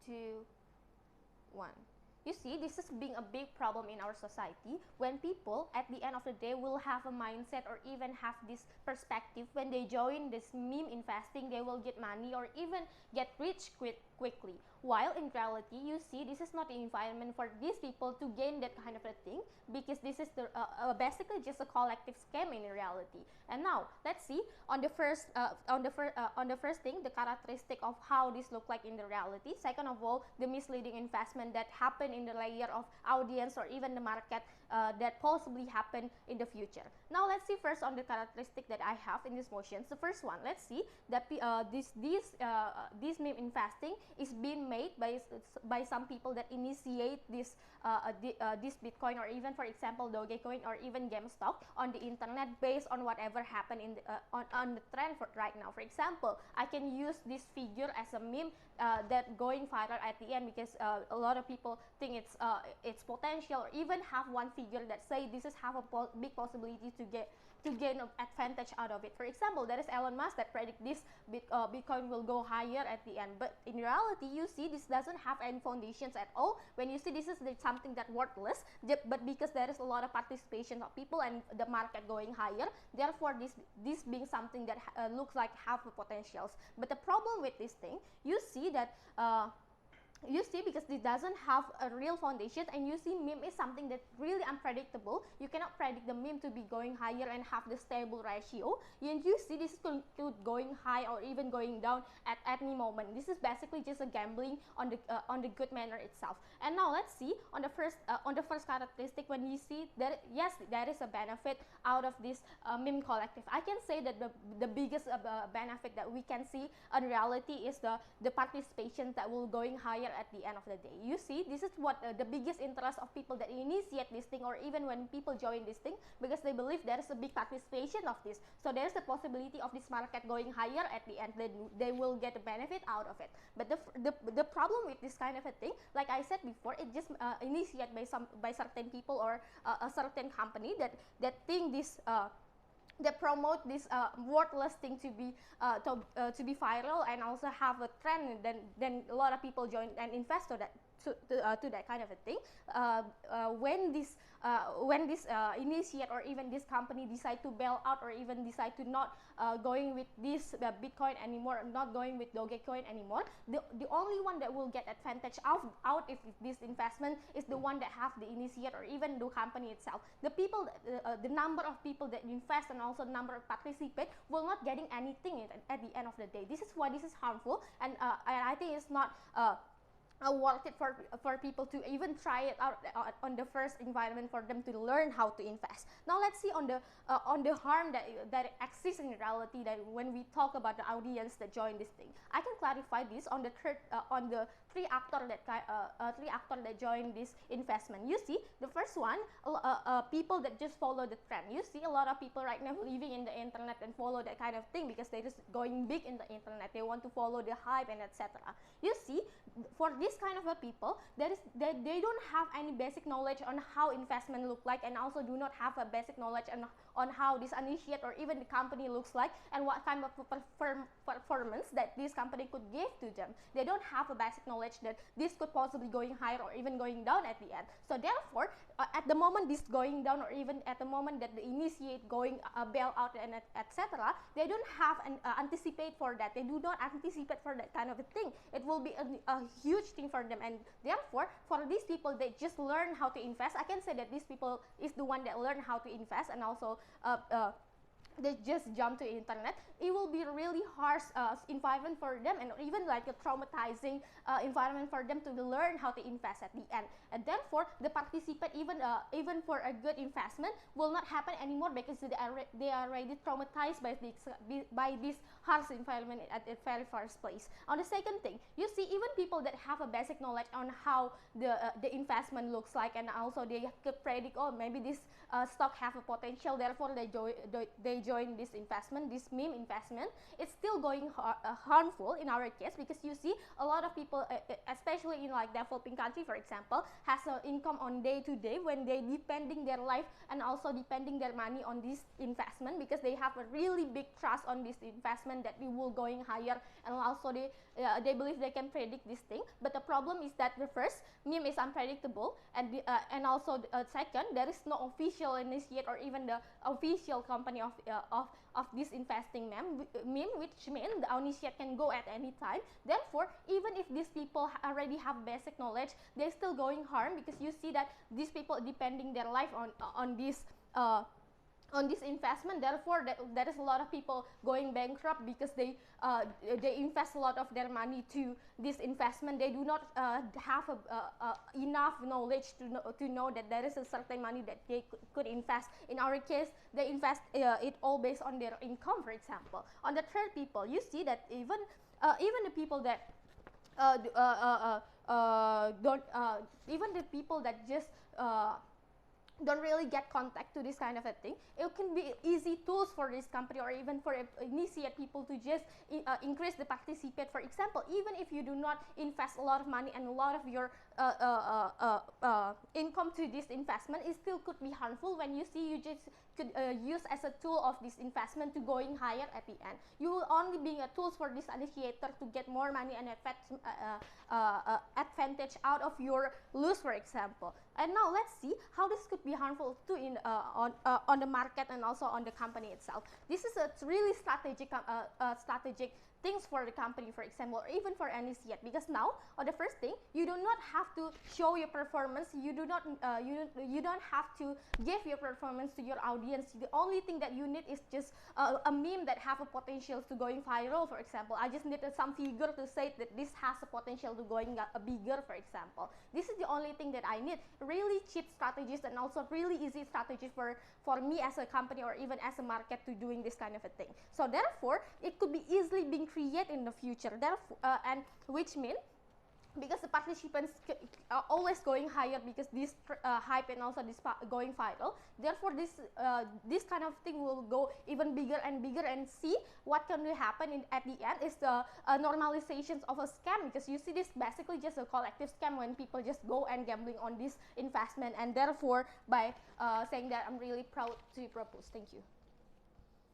2, 1. You see, this is being a big problem in our society when people at the end of the day will have a mindset or even have this perspective when they join this meme investing, they will get money or even get rich quickly. While in reality, you see, this is not the environment for these people to gain that kind of a thing, because this is the basically just a collective scam in reality. And now let's see on the first thing, the characteristic of how this look like in the reality. Second of all, the misleading investment that happen in the layer of audience or even the market that possibly happen in the future. Now let's see first on the characteristic that I have in these motions. The first one, let's see that this meme investing is being made by some people that initiate this Bitcoin or even, for example, Dogecoin or even GameStop on the internet based on whatever happened in the, on the trend for right now. For example, I can use this figure as a meme that going viral at the end because a lot of people think it's potential, or even have one figure that say this is have a big possibility to gain an advantage out of it. For example, there is Elon Musk that predict this Bitcoin will go higher at the end, but in reality, you see this doesn't have any foundations at all. When you see this is something that worthless, but because there is a lot of participation of people and the market going higher, therefore this being something that looks like have the potentials. But the problem with this thing, you see that you see, because this doesn't have a real foundation, and you see meme is something that really unpredictable. You cannot predict the meme to be going higher and have the stable ratio, and you see this could going high or even going down at any moment. This is basically just a gambling on the good manner itself. And now let's see on the first characteristic, when you see that yes, there is a benefit out of this meme collective. I can say that the biggest benefit that we can see in reality is the participation that will going higher at the end of the day. You see, this is what the biggest interest of people that initiate this thing, or even when people join this thing, because they believe there is a big participation of this. So there is the possibility of this market going higher at the end. They will get a benefit out of it. But the problem with this kind of a thing, like I said before, it just initiated by certain people or a certain company that think this. They promote this worthless thing to be viral and also have a trend. Then a lot of people join and invest to that. To that kind of a thing. When this initiate or even this company decide to bail out or even decide to not going with this Bitcoin anymore, not going with Dogecoin anymore, the only one that will get advantage out if this investment is the one that have the initiate or even the company itself. The people, the number of people that invest and also number of participate will not getting anything at the end of the day. This is why this is harmful, and I think it's not worth it for people to even try it out on the first environment for them to learn how to invest. Now let's see on the harm that exists in reality, that when we talk about the audience that join this thing. I can clarify this on the three actors that join this investment. You see, the first one, people that just follow the trend. You see a lot of people right now living in the internet and follow that kind of thing because they're just going big in the internet. They want to follow the hype and etc. You see, for this kind of a people, they don't have any basic knowledge on how investment look like, and also do not have a basic knowledge on how this initiate or even the company looks like, and what kind of performance that this company could give to them. They don't have a basic knowledge that this could possibly going higher or even going down at the end. So therefore, at the moment this going down, or even at the moment that the initiate going bail out and etc., they don't have an anticipate for that. They do not anticipate for that kind of a thing. It will be a huge thing for them, and therefore for these people, they just learn how to invest. I can say that these people is the one that learn how to invest, and also they just jump to the internet. It will be a really harsh environment for them, and even like a traumatizing environment for them to learn how to invest at the end. And therefore, the participant, even for a good investment, will not happen anymore because they are already traumatized by this harsh environment at the very first place. On the second thing, you see even people that have a basic knowledge on how the investment looks like, and also they could predict, oh, maybe this stock have a potential, therefore they join this investment, this meme investment. It's still going harmful in our case, because you see a lot of people, especially especially in like developing country, for example, has an income on day to day when they depending their life and also depending their money on this investment, because they have a really big trust on this investment that we will going higher, and also they believe they can predict this thing. But the problem is that the first, meme is unpredictable, and also second, there is no official initiate or even the official company of this investing meme, which means the initiate can go at any time. Therefore, even if these people already have basic knowledge, they're still going harm, because you see that these people depending their life on this investment. Therefore, there is a lot of people going bankrupt because they invest a lot of their money to this investment. They do not have enough knowledge to know that there is a certain money that they could invest. In our case, they invest it all based on their income, for example. On the third people, you see that even the people that even the people that just don't really get contact to this kind of a thing, it can be easy tools for this company or even for initiate people to just increase the participate. For example, even if you do not invest a lot of money and a lot of your income to this investment, it still could be harmful when you see you just could use as a tool of this investment to going higher at the end. You will only be a tool for this initiator to get more money and advantage out of your loss, for example. And now let's see how this could be harmful too on the market and also on the company itself. This is a really strategic things for the company, for example, or even for initiate, because now the first thing, you do not have to show your performance. You do not you don't have to give your performance to your audience. The only thing that you need is just a meme that have a potential to going viral, for example. I just needed some figure to say that this has a potential to going bigger, for example. This is the only thing that I need. Really cheap strategies and also really easy strategies for me as a company or even as a market to doing this kind of a thing. So therefore, it could be easily being created in the future. Therefore, and which means, because the participants are always going higher because this hype and also this going viral. Therefore, this kind of thing will go even bigger and bigger, and see what can happen at the end is the normalizations of a scam, because you see this basically just a collective scam when people just go and gambling on this investment. And therefore, by saying that, I'm really proud to propose. Thank you.